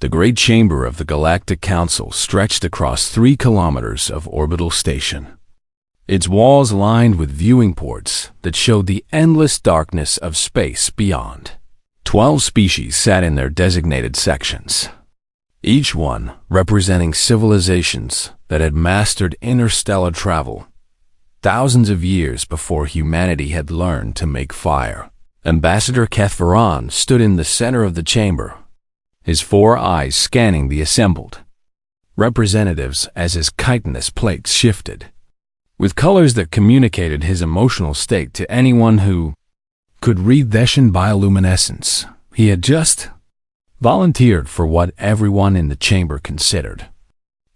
The great chamber of the Galactic Council stretched across 3 kilometers of orbital station. Its walls lined with viewing ports that showed the endless darkness of space beyond. 12 species sat in their designated sections, each one representing civilizations that had mastered interstellar travel thousands of years before humanity had learned to make fire. Ambassador Kethvaran stood in the center of the chamber, his 4 eyes scanning the assembled representatives as his chitinous plates shifted, with colors that communicated his emotional state to anyone who could read Theshan bioluminescence. He had just volunteered for what everyone in the chamber considered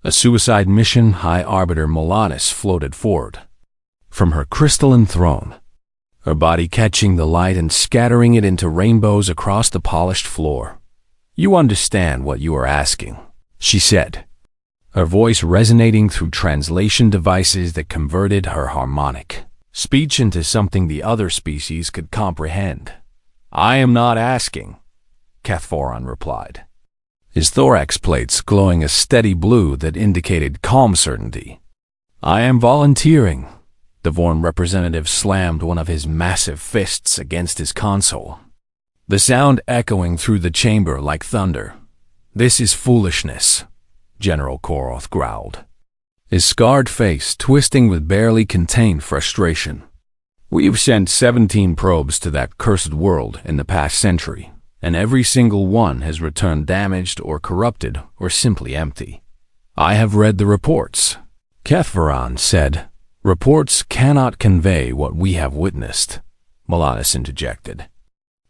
a suicide mission. High Arbiter Melanis floated forward from her crystalline throne, her body catching the light and scattering it into rainbows across the polished floor. "You understand what you are asking," she said, her voice resonating through translation devices that converted her harmonic speech into something the other species could comprehend. "I am not asking," Kethvaran replied, his thorax plates glowing a steady blue that indicated calm certainty. "I am volunteering." The Vorn representative slammed one of his massive fists against his console, the sound echoing through the chamber like thunder. "This is foolishness," General Koroth growled, his scarred face twisting with barely contained frustration. "We've sent 17 probes to that cursed world in the past century, and every single one has returned damaged or corrupted or simply empty. I have read the reports," Kethvaran said. "Reports cannot convey what we have witnessed," Melanis interjected,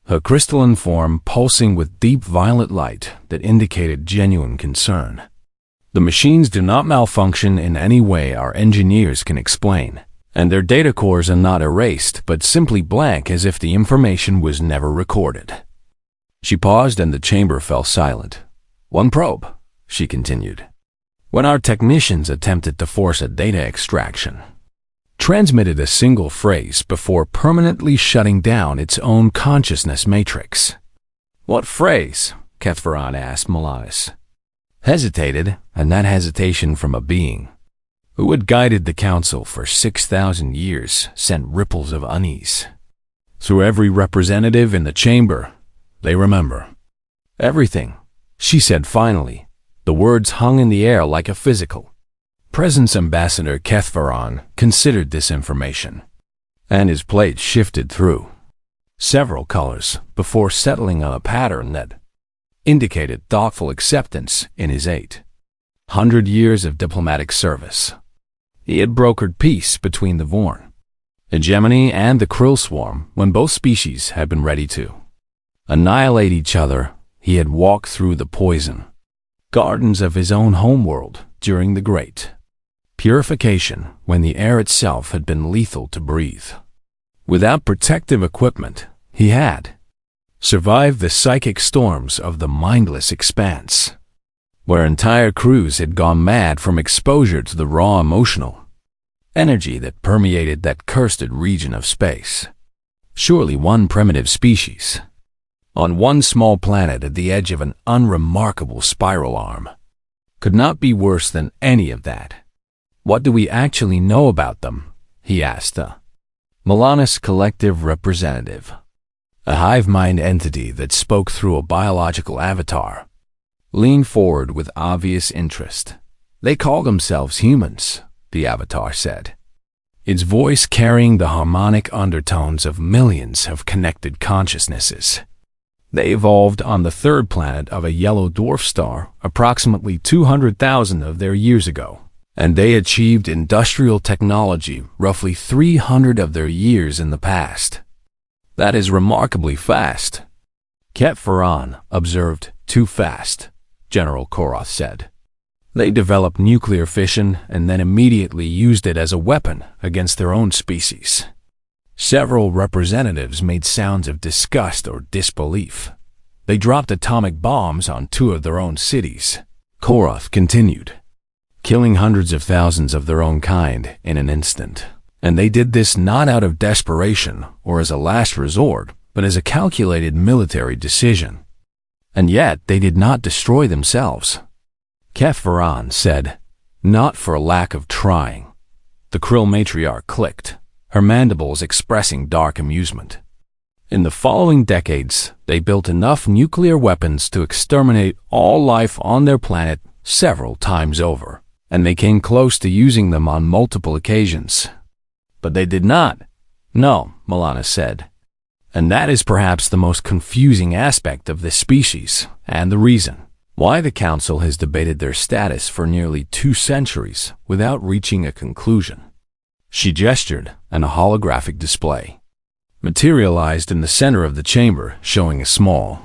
her crystalline form pulsing with deep violet light that indicated genuine concern. "The machines do not malfunction in any way our engineers can explain, and their data cores are not erased but simply blank as if the information was never recorded." She paused and the chamber fell silent. "One probe," she continued, "when our technicians attempted to force a data extraction, transmitted a single phrase before permanently shutting down its own consciousness matrix." "What phrase?" Kethvaran asked Melanis. Hesitated, and that hesitation from a being who had guided the council for 6,000 years sent ripples of unease through every representative in the chamber. "They remember everything," she said finally. The words hung in the air like a physical presence. Ambassador Kethvaran considered this information, and his plate shifted through several colors before settling on a pattern that indicated thoughtful acceptance in his 800 years of diplomatic service. He had brokered peace between the Vorn hegemony and the Krill swarm when both species had been ready to annihilate each other. He had walked through the poison gardens of his own homeworld during the Great Purification when the air itself had been lethal to breathe. Without protective equipment, he had survived the psychic storms of the mindless expanse, where entire crews had gone mad from exposure to the raw emotional energy that permeated that cursed region of space. Surely one primitive species, on one small planet at the edge of an unremarkable spiral arm, could not be worse than any of that. "What do we actually know about them?" he asked the Melanis collective representative, a hive mind entity that spoke through a biological avatar, leaned forward with obvious interest. "They call themselves humans," the avatar said, its voice carrying the harmonic undertones of millions of connected consciousnesses. "They evolved on the 3rd planet of a yellow dwarf star approximately 200,000 of their years ago, and they achieved industrial technology roughly 300 of their years in the past. That is remarkably fast." Kethvaran observed. "Too fast," General Koroth said. "They developed nuclear fission and then immediately used it as a weapon against their own species." Several representatives made sounds of disgust or disbelief. "They dropped atomic bombs on 2 of their own cities," Koroth continued, "killing hundreds of thousands of their own kind in an instant. And they did this not out of desperation or as a last resort, but as a calculated military decision. And yet they did not destroy themselves. Kefvaran said, "Not for lack of trying." The Krill matriarch clicked, her mandibles expressing dark amusement. In the following decades, they built enough nuclear weapons to exterminate all life on their planet several times over, and they came close to using them on multiple occasions. But they did not. No, Milana said. And that is perhaps the most confusing aspect of this species, and the reason why the Council has debated their status for nearly 2 centuries without reaching a conclusion. She gestured, and a holographic display materialized in the center of the chamber, showing a small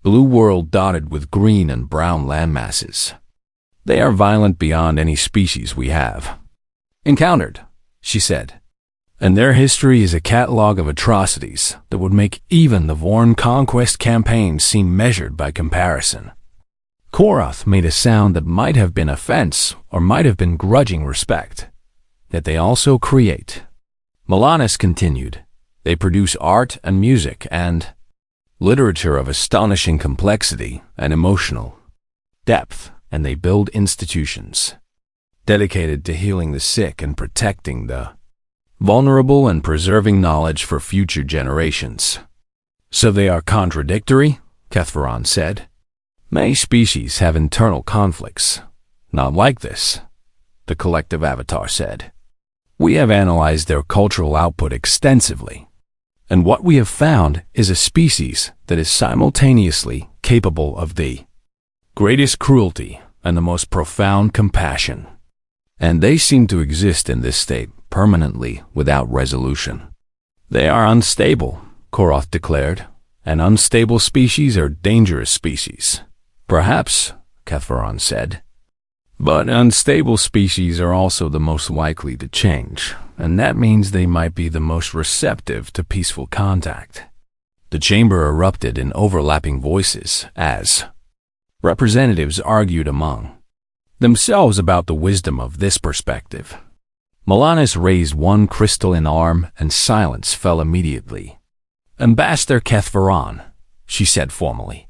blue world dotted with green and brown landmasses. "They are violent beyond any species we have encountered," she said. "And their history is a catalog of atrocities that would make even the Vorn conquest campaign seem measured by comparison." Korath made a sound that might have been offense or might have been grudging respect. "That they also create." Milanis continued. "They produce art and music and literature of astonishing complexity and emotional depth, and they build institutions dedicated to healing the sick and protecting the vulnerable and preserving knowledge for future generations." "So they are contradictory?" Kethvaran said. "Many species have internal conflicts. Not like this," the collective avatar said. "We have analyzed their cultural output extensively, and what we have found is a species that is simultaneously capable of the greatest cruelty and the most profound compassion. And they seem to exist in this state permanently without resolution." "They are unstable," Korath declared, "and unstable species are dangerous species." "Perhaps," Kethvaran said. "But unstable species are also the most likely to change, and that means they might be the most receptive to peaceful contact." The chamber erupted in overlapping voices as representatives argued among themselves about the wisdom of this perspective. Milanis raised one crystalline arm, and silence fell immediately. "Ambassador Kethvaran," she said formally,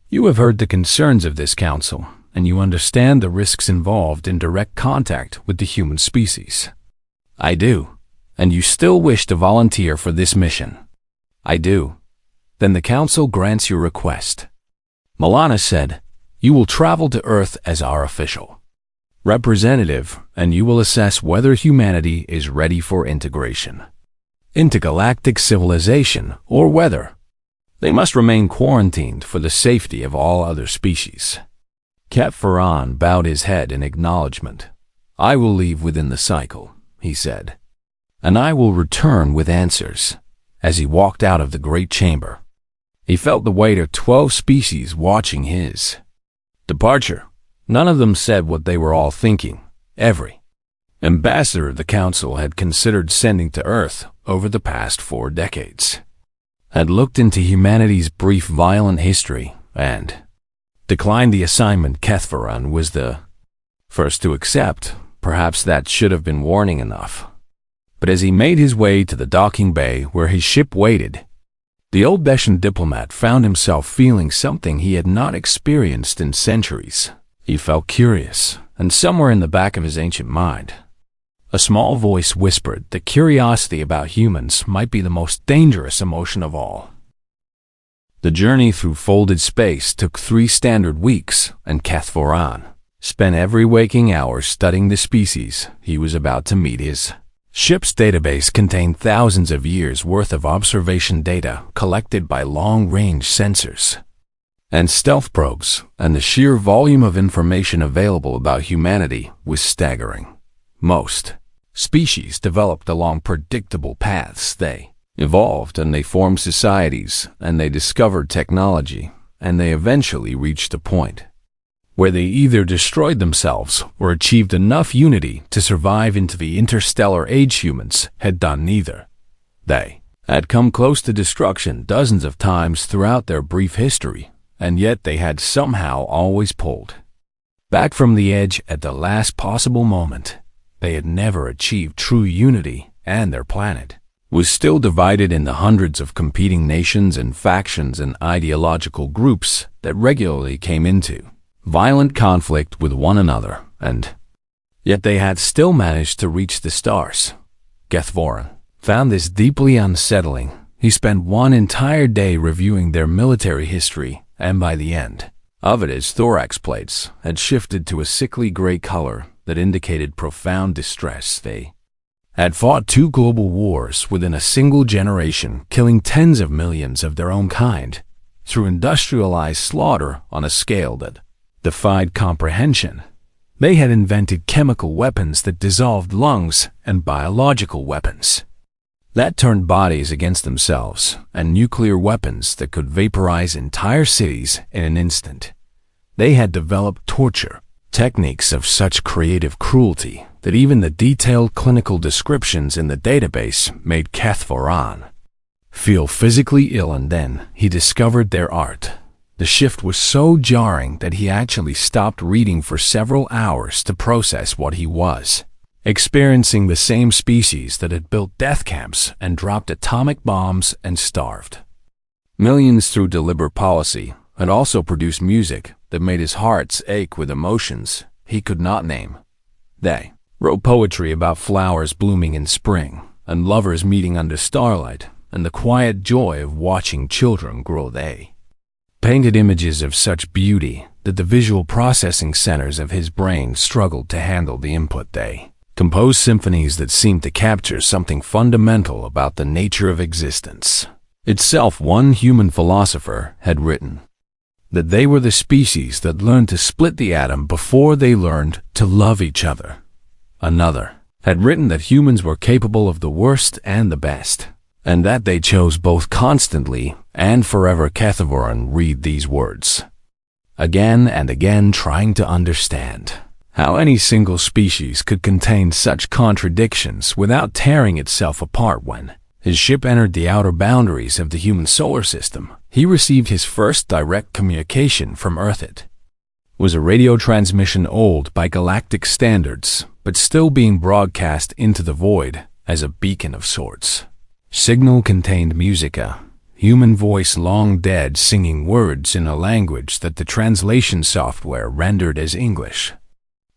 "you have heard the concerns of this council, and you understand the risks involved in direct contact with the human species." "I do. And you still wish to volunteer for this mission?" "I do." "Then the council grants your request." Milana said, "You will travel to Earth as our official representative, and you will assess whether humanity is ready for integration into galactic civilization, or whether they must remain quarantined for the safety of all other species." Kefvaran bowed his head in acknowledgement. "I will leave within the cycle," he said, "and I will return with answers." As he walked out of the great chamber, he felt the weight of 12 species watching his departure. None of them said what they were all thinking. Every ambassador the council had considered sending to Earth over the past 4 decades had looked into humanity's brief violent history and declined the assignment. Kethvaran was the first to accept. Perhaps that should have been warning enough. But as he made his way to the docking bay where his ship waited, the old Beshan diplomat found himself feeling something he had not experienced in centuries. He felt curious, and somewhere in the back of his ancient mind, a small voice whispered that curiosity about humans might be the most dangerous emotion of all. The journey through folded space took 3 standard weeks, and Kethvaran spent every waking hour studying the species he was about to meet. His ship's database contained thousands of years' worth of observation data collected by long-range sensors and stealth probes, and the sheer volume of information available about humanity was staggering. Most species developed along predictable paths. They evolved, and they formed societies, and they discovered technology, and they eventually reached a point where they either destroyed themselves or achieved enough unity to survive into the interstellar age. Humans had done neither. They had come close to destruction dozens of times throughout their brief history, and yet they had somehow always pulled back from the edge at the last possible moment. They had never achieved true unity, and their planet was still divided into hundreds of competing nations and factions and ideological groups that regularly came into violent conflict with one another, and yet they had still managed to reach the stars. Kethvoran found this deeply unsettling. He spent one entire day reviewing their military history, and by the end of it, his thorax plates had shifted to a sickly gray color that indicated profound distress. They had fought 2 global wars within a single generation, killing tens of millions of their own kind through industrialized slaughter on a scale that defied comprehension. They had invented chemical weapons that dissolved lungs and biological weapons that turned bodies against themselves, and nuclear weapons that could vaporize entire cities in an instant. They had developed torture techniques of such creative cruelty that even the detailed clinical descriptions in the database made Kethvoran feel physically ill, and then he discovered their art. The shift was so jarring that he actually stopped reading for several hours to process what he was experiencing: the same species that had built death camps and dropped atomic bombs and starved millions through deliberate policy, had also produced music that made his heart ache with emotions he could not name. They wrote poetry about flowers blooming in spring, and lovers meeting under starlight, and the quiet joy of watching children grow. They painted images of such beauty that the visual processing centers of his brain struggled to handle the input. They composed symphonies that seemed to capture something fundamental about the nature of existence itself. One human philosopher had written that they were the species that learned to split the atom before they learned to love each other. Another had written that humans were capable of the worst and the best, and that they chose both constantly and forever. Kethvoran read these words again and again, trying to understand how any single species could contain such contradictions without tearing itself apart. When his ship entered the outer boundaries of the human solar system, he received his first direct communication from Earth. It was a radio transmission, old by galactic standards, but still being broadcast into the void as a beacon of sorts. Signal contained musica, human voice long dead, singing words in a language that the translation software rendered as English.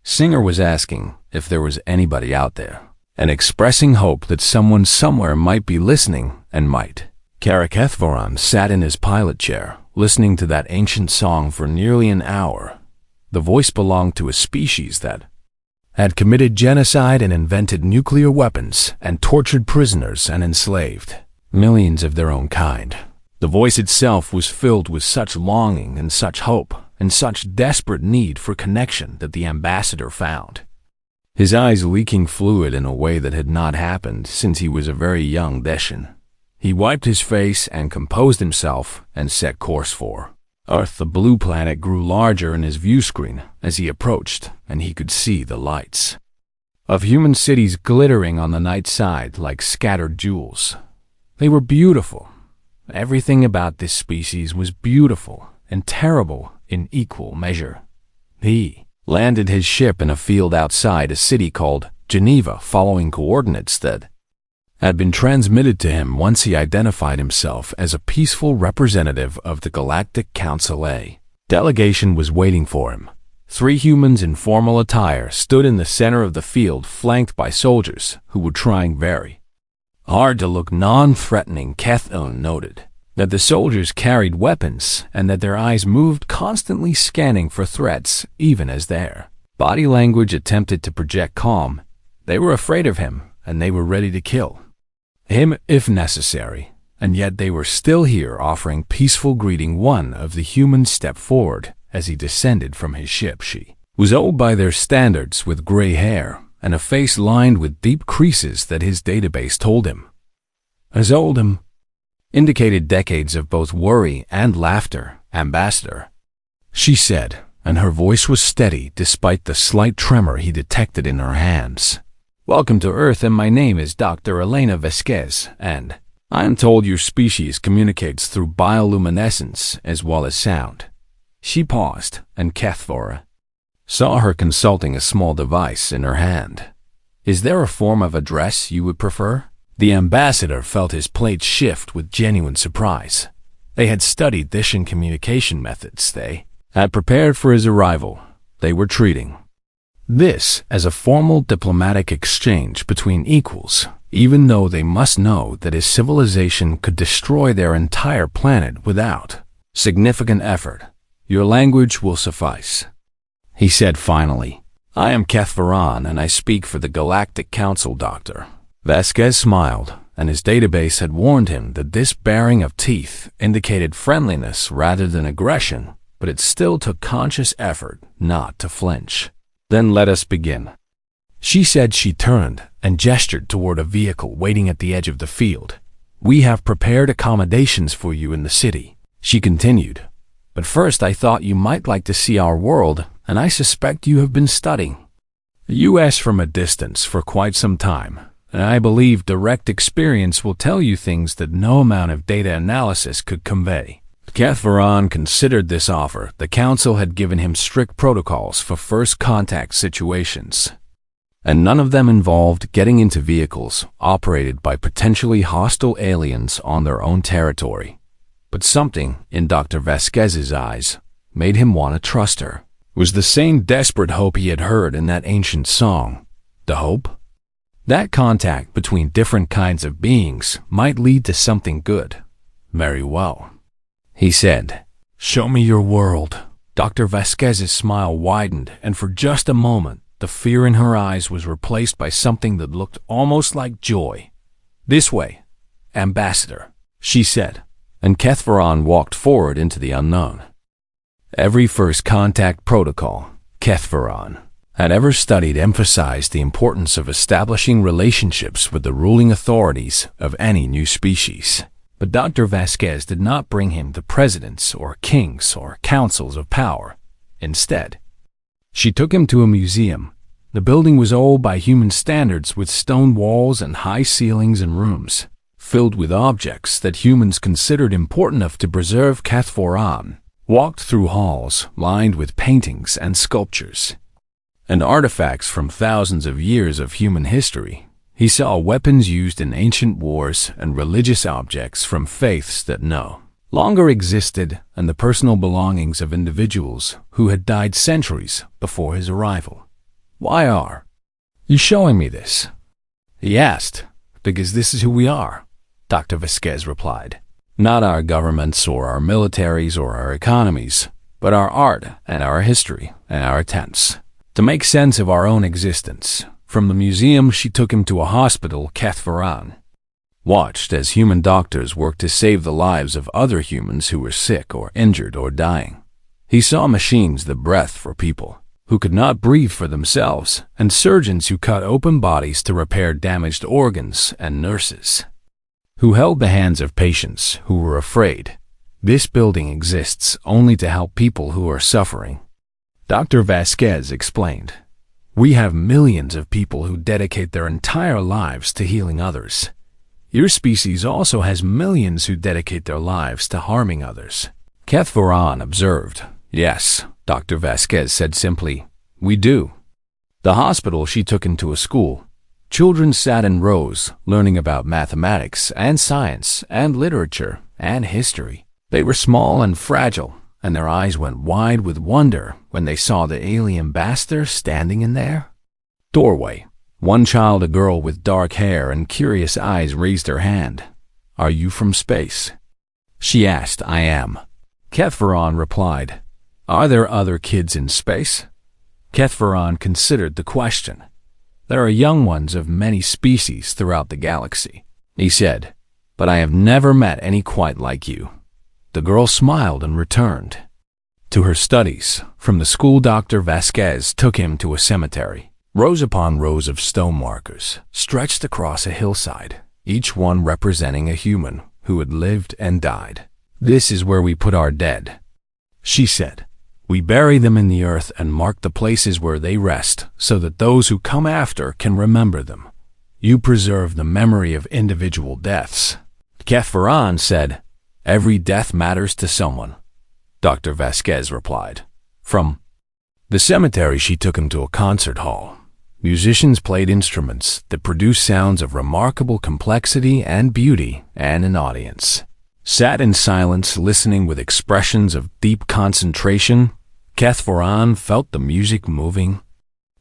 Singer was asking if there was anybody out there, and expressing hope that someone somewhere might be listening and might. Kethvoran sat in his pilot chair, listening to that ancient song for nearly an hour. The voice belonged to a species that had committed genocide and invented nuclear weapons and tortured prisoners and enslaved millions of their own kind. The voice itself was filled with such longing and such hope and such desperate need for connection that the ambassador found his eyes leaking fluid in a way that had not happened since he was a very young Deshan. He wiped his face and composed himself and set course for Earth. The blue planet grew larger in his view screen as he approached, and he could see the lights of human cities glittering on the night side like scattered jewels. They were beautiful. Everything about this species was beautiful and terrible in equal measure. He landed his ship in a field outside a city called Geneva, following coordinates that had been transmitted to him once he identified himself as a peaceful representative of the Galactic Council. A delegation was waiting for him. 3 humans in formal attire stood in the center of the field, flanked by soldiers who were trying very hard to look non-threatening. Kethvoran noted that the soldiers carried weapons and that their eyes moved, constantly scanning for threats, even as their body language attempted to project calm. They were afraid of him, and they were ready to kill him if necessary, and yet they were still here, offering peaceful greeting. One of the humans stepped forward as he descended from his ship. She was old by their standards, with gray hair and a face lined with deep creases that his database told him as old him indicated decades of both worry and laughter. "Ambassador," she said, and her voice was steady despite the slight tremor he detected in her hands. "Welcome to Earth, and my name is Dr. Elena Vasquez, and I am told your species communicates through bioluminescence as well as sound." She paused, and Kethvoran saw her consulting a small device in her hand. "Is there a form of address you would prefer?" The ambassador felt his plate shift with genuine surprise. They had studied Dishan communication methods. They had prepared for his arrival. They were treating this as a formal diplomatic exchange between equals, even though they must know that his civilization could destroy their entire planet without significant effort. "Your language will suffice," he said finally. "I am Kethvaran, and I speak for the Galactic Council, Doctor." Vasquez smiled, and his database had warned him that this baring of teeth indicated friendliness rather than aggression, but it still took conscious effort not to flinch. "Then let us begin," she said. She turned and gestured toward a vehicle waiting at the edge of the field. "We have prepared accommodations for you in the city," she continued. "But first I thought you might like to see our world, and I suspect you have been studying the U.S. from a distance for quite some time, and I believe direct experience will tell you things that no amount of data analysis could convey." Kethvaran considered this offer. The Council had given him strict protocols for first contact situations, and none of them involved getting into vehicles operated by potentially hostile aliens on their own territory. But something in Dr. Vasquez's eyes made him want to trust her. It was the same desperate hope he had heard in that ancient song. The hope that contact between different kinds of beings might lead to something good. "Very well," he said. "Show me your world." Dr. Vasquez's smile widened, and for just a moment, the fear in her eyes was replaced by something that looked almost like joy. "This way, Ambassador," she said, and Kethvaran walked forward into the unknown. Every first contact protocol Kethvaran had ever studied emphasized the importance of establishing relationships with the ruling authorities of any new species. But Dr. Vasquez did not bring him the presidents or kings or councils of power. Instead, she took him to a museum. The building was old by human standards, with stone walls and high ceilings and rooms filled with objects that humans considered important enough to preserve. Kethvaran walked through halls lined with paintings and sculptures and artifacts from thousands of years of human history. He saw weapons used in ancient wars and religious objects from faiths that no longer existed, and the personal belongings of individuals who had died centuries before his arrival. "Why are you showing me this?" he asked. "Because this is who we are," Dr. Vasquez replied. "Not our governments or our militaries or our economies, but our art and our history and our attempts to make sense of our own existence." From the museum, she took him to a hospital. Kethvaran watched as human doctors worked to save the lives of other humans who were sick or injured or dying. He saw machines that breathed for people who could not breathe for themselves, and surgeons who cut open bodies to repair damaged organs, and nurses who held the hands of patients who were afraid. "This building exists only to help people who are suffering," Dr. Vasquez explained. "We have millions of people who dedicate their entire lives to healing others. Your species also has millions who dedicate their lives to harming others." Kethvaran observed. "Yes," Dr. Vasquez said simply, "we do." The hospital, she took him to a school. Children sat in rows, learning about mathematics and science and literature and history. They were small and fragile, and their eyes went wide with wonder when they saw the alien ambassador standing in their doorway. One child, a girl with dark hair and curious eyes, raised her hand. "Are you from space?" she asked. "I am," Kethvaran replied. "Are there other kids in space?" Kethvaran considered the question. "There are young ones of many species throughout the galaxy," he said, "but I have never met any quite like you." The girl smiled and returned to her studies. From the school, Dr. Vasquez took him to a cemetery. Rows upon rows of stone markers stretched across a hillside, each one representing a human who had lived and died. "This is where we put our dead," she said. "We bury them in the earth and mark the places where they rest so that those who come after can remember them. You preserve the memory of individual deaths." Kethvaran said, "Every death matters to someone," Dr. Vasquez replied. From the cemetery, she took him to a concert hall. Musicians played instruments that produced sounds of remarkable complexity and beauty, and an audience Sat in silence, listening with expressions of deep concentration, Kethvaran felt the music moving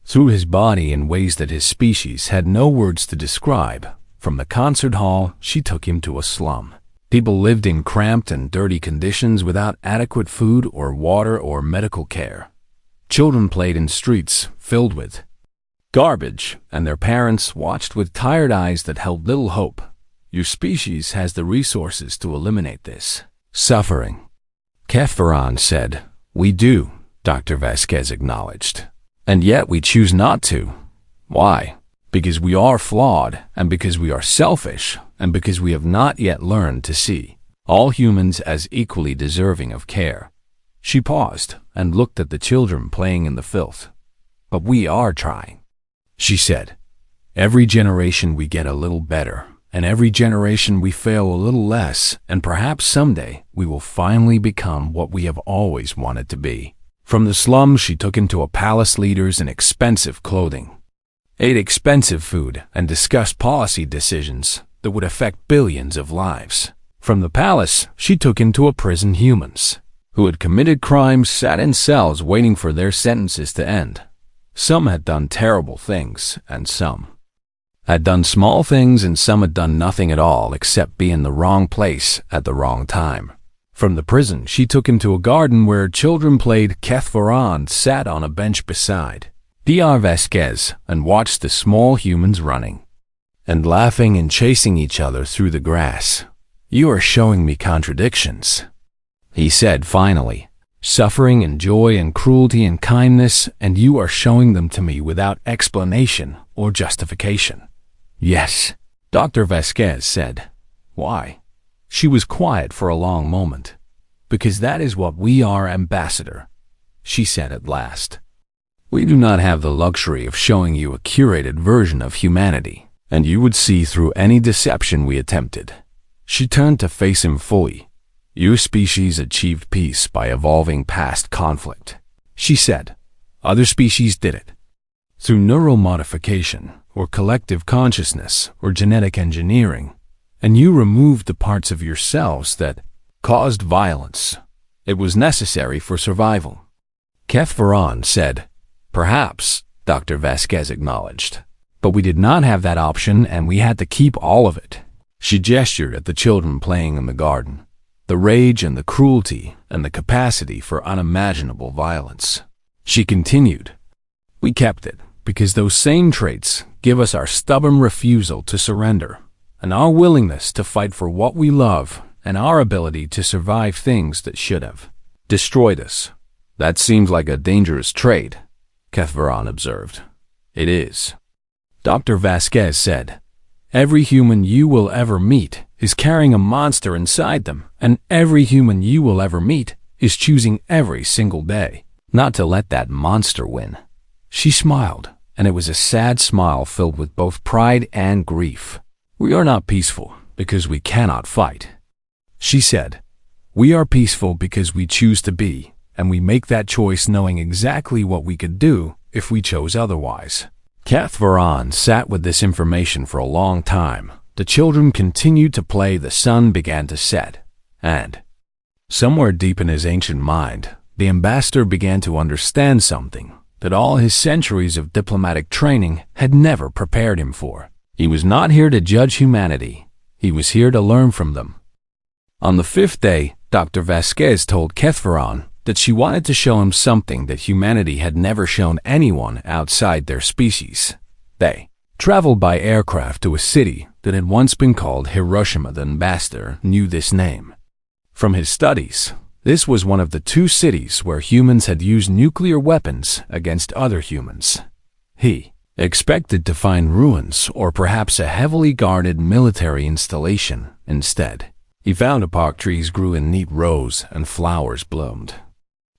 through his body in ways that his species had no words to describe. From the concert hall, she took him to a slum. People lived in cramped and dirty conditions without adequate food or water or medical care. Children played in streets filled with garbage, and their parents watched with tired eyes that held little hope. Your species has the resources to eliminate this suffering, Kethvaran said. We do, Dr. Vasquez acknowledged. And yet we choose not to. Why? Because we are flawed, and because we are selfish, and because we have not yet learned to see all humans as equally deserving of care. She paused and looked at the children playing in the filth. But we are trying, she said. Every generation we get a little better, and every generation we fail a little less, and perhaps someday we will finally become what we have always wanted to be. From the slums, she took him to a palace leaders in expensive clothing, ate expensive food, and discussed policy decisions that would affect billions of lives. From the palace, she took him to a prison humans who had committed crimes sat in cells waiting for their sentences to end. Some had done terrible things, and some had done small things, and some had done nothing at all except be in the wrong place at the wrong time. From the prison, she took him to a garden where children played. Kethvaran sat on a bench beside Dr. Vasquez and watched the small humans running and laughing and chasing each other through the grass. You are showing me contradictions, he said finally. Suffering and joy and cruelty and kindness, and you are showing them to me without explanation or justification. Yes, Dr. Vasquez said. Why? She was quiet for a long moment. Because that is what we are, Ambassador, she said at last. We do not have the luxury of showing you a curated version of humanity, and you would see through any deception we attempted. She turned to face him fully. Your species achieved peace by evolving past conflict, she said. Other species did it through neural modification, or collective consciousness, or genetic engineering, and you removed the parts of yourselves that caused violence. It was necessary for survival. Kethvaran said. Perhaps, Dr. Vasquez acknowledged. But we did not have that option, and we had to keep all of it. She gestured at the children playing in the garden. The rage and the cruelty and the capacity for unimaginable violence. She continued. We kept it because those same traits give us our stubborn refusal to surrender, and our willingness to fight for what we love, and our ability to survive things that should have destroyed us. That seems like a dangerous trait, Kethvaran observed. It is, Dr. Vasquez said. Every human you will ever meet is carrying a monster inside them, and every human you will ever meet is choosing every single day not to let that monster win. She smiled, and it was a sad smile filled with both pride and grief. We are not peaceful because we cannot fight, she said. We are peaceful because we choose to be, and we make that choice knowing exactly what we could do if we chose otherwise. Kethvaran sat with this information for a long time. The children continued to play. The sun began to set, and somewhere deep in his ancient mind, the ambassador began to understand something that all his centuries of diplomatic training had never prepared him for. He was not here to judge humanity. He was here to learn from them. On the fifth day, Dr. Vasquez told Kethvaran that she wanted to show him something that humanity had never shown anyone outside their species. They traveled by aircraft to a city that had once been called Hiroshima. The ambassador knew this name from his studies. This was one of the two cities where humans had used nuclear weapons against other humans. He expected to find ruins or perhaps a heavily guarded military installation. Instead, he found a park. Trees grew in neat rows and flowers bloomed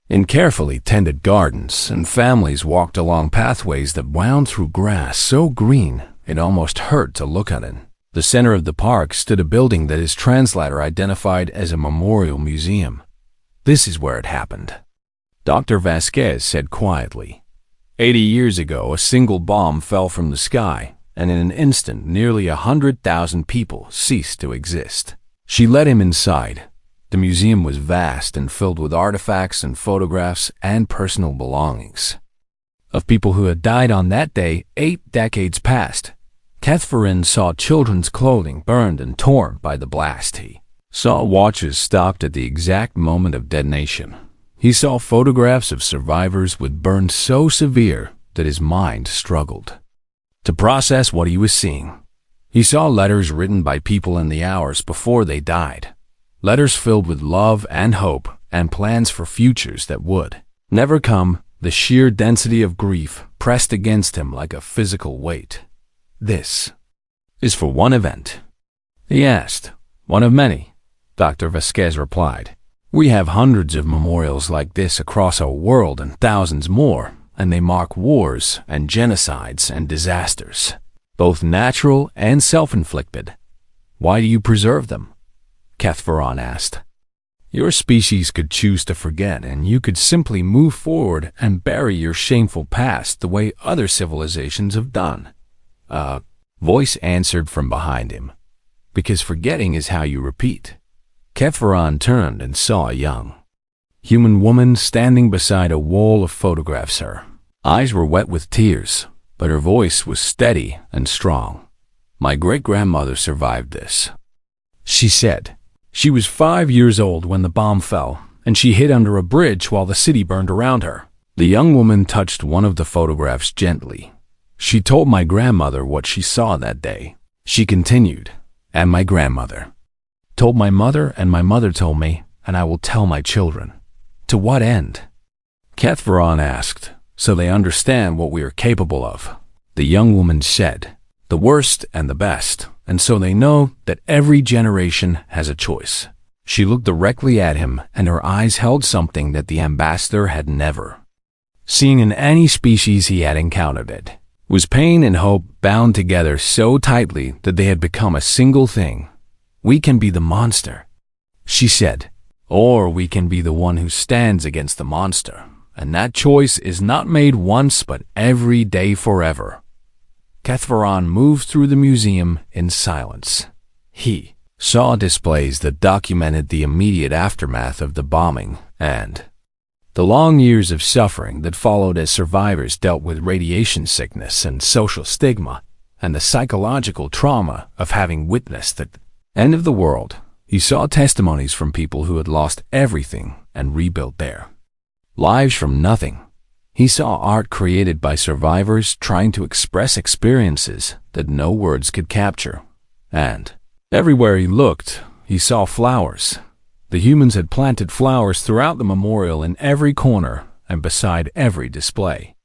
in carefully tended gardens, and families walked along pathways that wound through grass so green it almost hurt to look at it. The center of the park stood a building that his translator identified as a memorial museum. This is where it happened, Dr. Vasquez said quietly. 80 years ago, a single bomb fell from the sky, and in an instant, nearly 100,000 people ceased to exist. She led him inside. The museum was vast and filled with artifacts and photographs and personal belongings of people who had died on that day 8 decades past. Catherine saw children's clothing burned and torn by the blast. He saw watches stopped at the exact moment of detonation. He saw photographs of survivors with burns so severe that his mind struggled to process what he was seeing. He saw letters written by people in the hours before they died. Letters filled with love and hope and plans for futures that would never come. The sheer density of grief pressed against him like a physical weight. "This is for one event?" he asked. "One of many," Dr. Vasquez replied. "We have hundreds of memorials like this across our world and thousands more, and they mark wars and genocides and disasters, both natural and self-inflicted. Why do you preserve them?" Catherine asked. "Your species could choose to forget, and you could simply move forward and bury your shameful past the way other civilizations have done." A voice answered from behind him. "Because forgetting is how you repeat." Catherine turned and saw a young human woman standing beside a wall of photographs. Her eyes were wet with tears, but her voice was steady and strong. "My great-grandmother survived this," she said. "She was 5 years old when the bomb fell, and she hid under a bridge while the city burned around her." The young woman touched one of the photographs gently. "She told my grandmother what she saw that day," she continued. "And my grandmother told my mother, and my mother told me, and I will tell my children." "To what end?" Catherine asked. "So they understand what we are capable of," the young woman said. "The worst and the best, and so they know that every generation has a choice." She looked directly at him, and her eyes held something that the ambassador had never seen in any species he had encountered. It was pain and hope bound together so tightly that they had become a single thing. "We can be the monster," she said, "or we can be the one who stands against the monster, and that choice is not made once but every day forever." Catherine moved through the museum in silence. He saw displays that documented the immediate aftermath of the bombing and the long years of suffering that followed as survivors dealt with radiation sickness and social stigma and the psychological trauma of having witnessed the end of the world. He saw testimonies from people who had lost everything and rebuilt their lives from nothing. He saw art created by survivors trying to express experiences that no words could capture. And everywhere he looked, he saw flowers. The humans had planted flowers throughout the memorial in every corner and beside every display,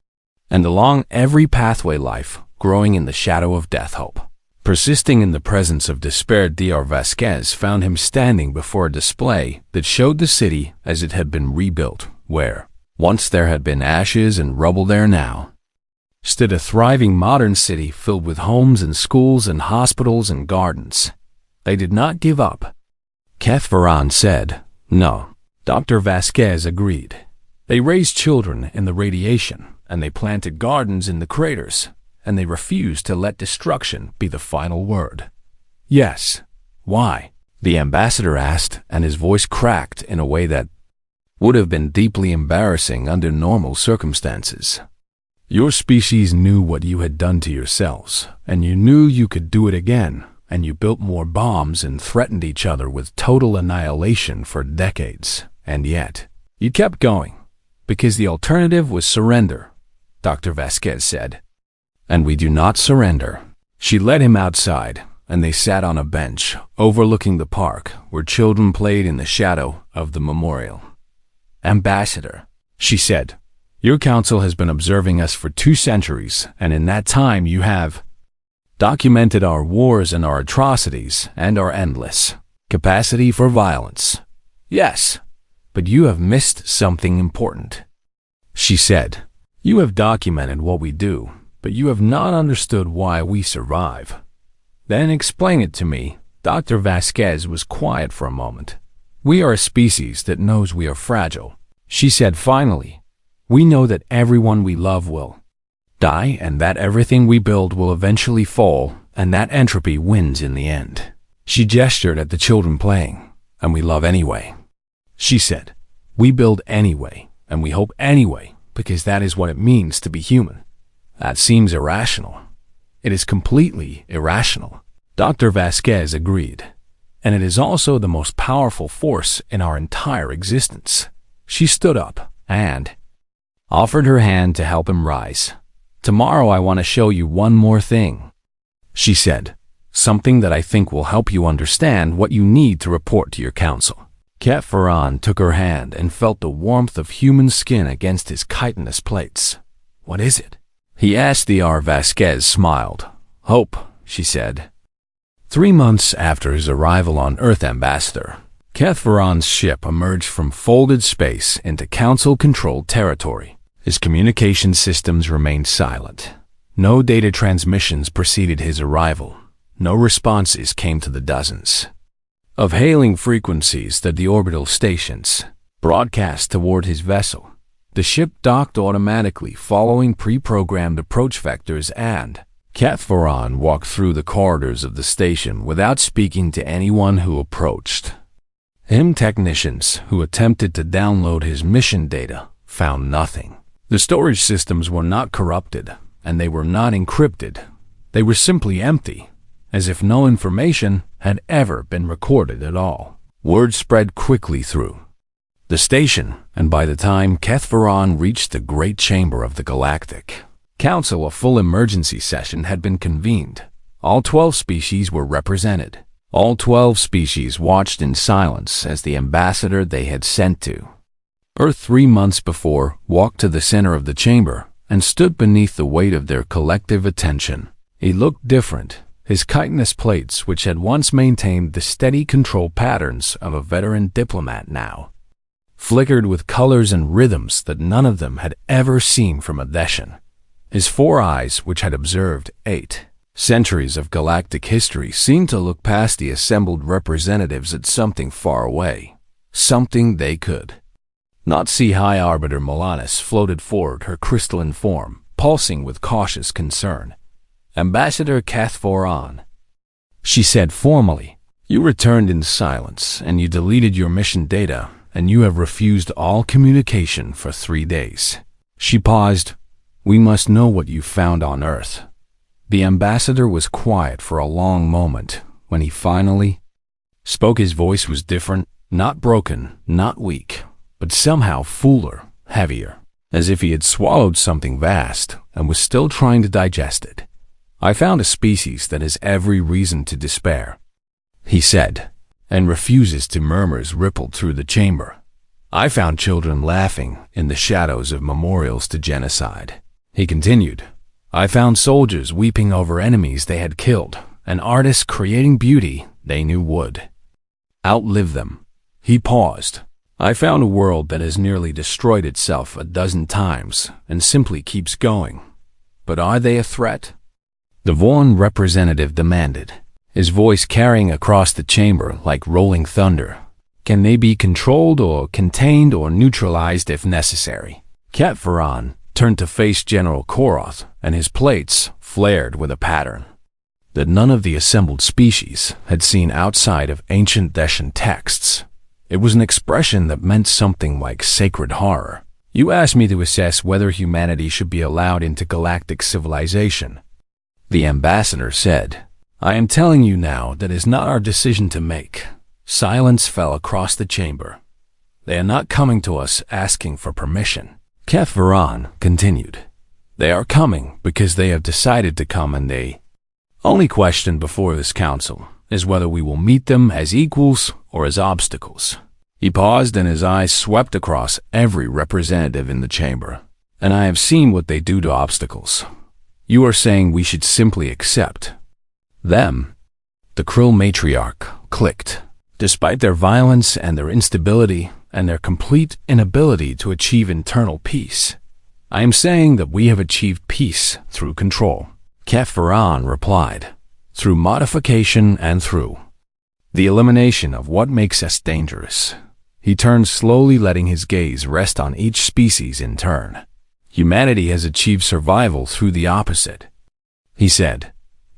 and along every pathway, life growing in the shadow of death, hope persisting in the presence of despair. Dr. Vasquez found him standing before a display that showed the city as it had been rebuilt, where once there had been ashes and rubble, there now stood a thriving modern city filled with homes and schools and hospitals and gardens. They did not give up. Catherine said. "No." Dr. Vasquez agreed. "They raised children in the radiation, and they planted gardens in the craters, and they refused to let destruction be the final word." "Yes. Why?" the ambassador asked, and his voice cracked in a way that would have been deeply embarrassing under normal circumstances. "Your species knew what you had done to yourselves, and you knew you could do it again, and you built more bombs and threatened each other with total annihilation for decades, and yet you kept going, because the alternative was surrender," Dr. Vasquez said. "And we do not surrender." She led him outside, and they sat on a bench overlooking the park where children played in the shadow of the memorial. "Ambassador," she said, "your council has been observing us for 2 centuries, and in that time you have documented our wars and our atrocities and our endless capacity for violence." "Yes, but you have missed something important," she said. "You have documented what we do, but you have not understood why we survive." "Then explain it to me." Dr. Vasquez was quiet for a moment. "We are a species that knows we are fragile," she said finally. "We know that everyone we love will die, and that everything we build will eventually fall, and that entropy wins in the end. She gestured at the children playing. "And we love anyway," she said. "We build anyway, and we hope anyway, because that is what it means to be human." "That seems irrational." "It is completely irrational," Dr. Vasquez agreed. "And it is also the most powerful force in our entire existence." She stood up and offered her hand to help him rise. "Tomorrow I want to show you one more thing," she said. "Something that I think will help you understand what you need to report to your council." Kefferon took her hand and felt the warmth of human skin against his chitinous plates. "What is it?" he asked. Dr. Vasquez smiled. "Hope," she said. 3 months after his arrival on Earth, Ambassador Kefferon's ship emerged from folded space into Council-controlled territory. His communication systems remained silent. No data transmissions preceded his arrival. No responses came to the dozens of hailing frequencies that the orbital stations broadcast toward his vessel. The ship docked automatically following pre-programmed approach vectors, and Kefferon walked through the corridors of the station without speaking to anyone who approached him. Technicians who attempted to download his mission data found nothing. The storage systems were not corrupted, and they were not encrypted. They were simply empty, as if no information had ever been recorded at all. Word spread quickly through the station, and by the time Kefferon reached the great chamber of the Galactic Council, a full emergency session had been convened. All 12 species were represented. All 12 species watched in silence as the ambassador they had sent to Earth 3 months before walked to the center of the chamber and stood beneath the weight of their collective attention. He looked different. His chitinous plates, which had once maintained the steady control patterns of a veteran diplomat, now flickered with colors and rhythms that none of them had ever seen from a Deshan. His 4 eyes, which had observed 8 centuries of galactic history, seemed to look past the assembled representatives at something far away, something they could not see. High Arbiter Milanus floated forward, her crystalline form pulsing with cautious concern. "Ambassador Kefferon," she said formally, "you returned in silence, and you deleted your mission data, and you have refused all communication for 3 days." She paused. "We must know what you found on Earth." The ambassador was quiet for a long moment. When he finally spoke, his voice was different, not broken, not weak, but somehow fuller, heavier, as if he had swallowed something vast and was still trying to digest it. "I found a species that has every reason to despair," he said, and refuses to. Murmurs rippled through the chamber. "I found children laughing in the shadows of memorials to genocide," he continued. "I found soldiers weeping over enemies they had killed, and artists creating beauty they knew would outlive them." He paused. "I found a world that has nearly destroyed itself a dozen times and simply keeps going. But are they a threat?" The Vaughn representative demanded, his voice carrying across the chamber like rolling thunder. "Can they be controlled or contained or neutralized if necessary?" Kefferon turned to face General Koroth, and his plates flared with a pattern that none of the assembled species had seen outside of ancient Deshan texts. It was an expression that meant something like sacred horror. "You asked me to assess whether humanity should be allowed into galactic civilization," the ambassador said. "I am telling you now that is not our decision to make." Silence fell across the chamber. "They are not coming to us asking for permission," Kefferon continued. "They are coming because they have decided to come, and the only question before this council is whether we will meet them as equals or as obstacles." He paused, and his eyes swept across every representative in the chamber. "And I have seen what they do to obstacles. You are saying we should simply accept them?" The Krill matriarch clicked. "Despite their violence and their instability and their complete inability to achieve internal peace, I am saying that we have achieved peace through control." Kefferon replied, "Through modification and through the elimination of what makes us dangerous." He turned slowly, letting his gaze rest on each species in turn. "Humanity has achieved survival through the opposite," he said.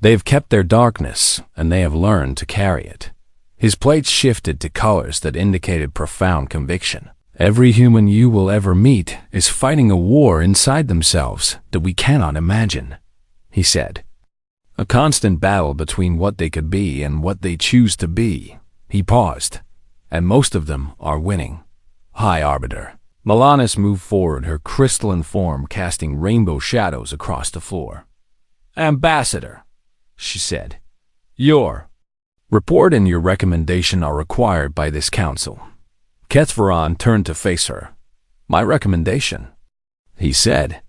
They have kept their darkness, and they have learned to carry it. His plates shifted to colors that indicated profound conviction. Every human you will ever meet is fighting a war inside themselves that we cannot imagine, he said. A constant battle between what they could be and what they choose to be. He paused. And most of them are winning. High Arbiter. Melanis moved forward, her crystalline form casting rainbow shadows across the floor. Ambassador, she said. Your report and your recommendation are required by this council. Kethvaron turned to face her. My recommendation, he said,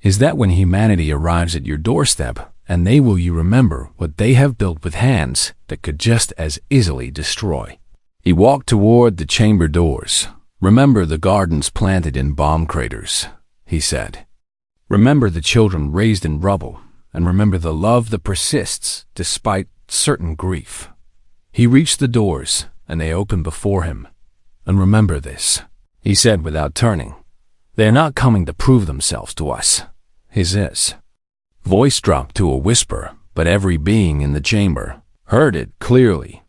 is that when humanity arrives at your doorstep, and will you remember what they have built with hands that could just as easily destroy. He walked toward the chamber doors. Remember the gardens planted in bomb craters, he said. Remember the children raised in rubble, and remember the love that persists despite certain grief. He reached the doors, and they opened before him. And remember this, he said without turning. They are not coming to prove themselves to us. His voice dropped to a whisper, but every being in the chamber heard it clearly.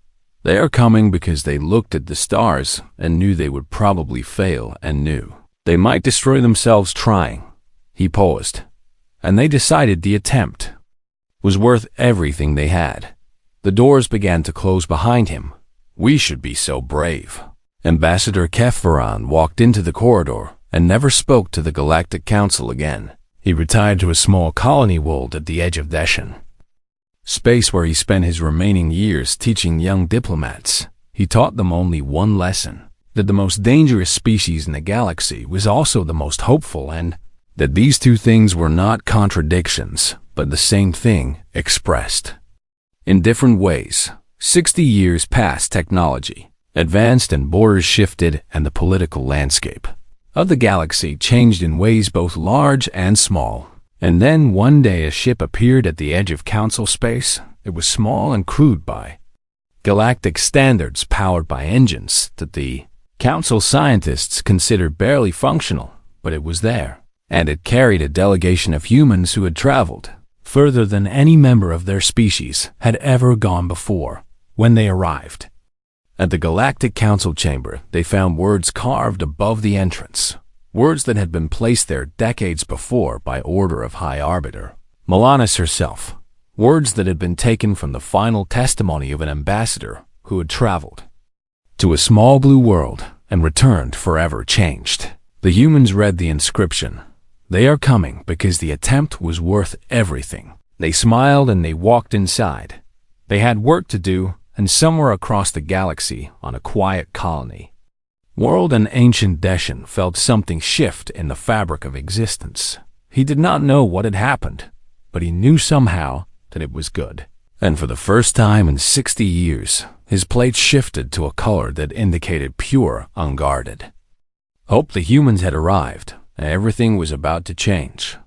They are coming because they looked at the stars and knew they would probably fail and knew they might destroy themselves trying. He paused, and they decided the attempt was worth everything they had. The doors began to close behind him. We should be so brave. Ambassador Kethvaron walked into the corridor and never spoke to the Galactic Council again. He retired to a small colony world at the edge of Deshan, space where he spent his remaining years teaching young diplomats. He taught them only one lesson, that the most dangerous species in the galaxy was also the most hopeful, and that these two things were not contradictions, but the same thing expressed in different ways. 60 years passed. Technology advanced and borders shifted, and the political landscape of the galaxy changed in ways both large and small. And then one day a ship appeared at the edge of council space. It was small and crude by galactic standards, powered by engines that the council scientists considered barely functional, but it was there. And it carried a delegation of humans who had traveled further than any member of their species had ever gone before. When they arrived at the Galactic Council chamber, they found words carved above the entrance, words that had been placed there decades before by order of High Arbiter Melanis herself, words that had been taken from the final testimony of an ambassador who had traveled to a small blue world and returned forever changed. The humans read the inscription. They are coming because the attempt was worth everything. They smiled and they walked inside. They had work to do, and somewhere across the galaxy on a quiet colony world, an ancient Deshan felt something shift in the fabric of existence. He did not know what had happened, but he knew somehow that it was good. And for the first time in 60 years, his plate shifted to a color that indicated pure, unguarded hope. The humans had arrived, and everything was about to change.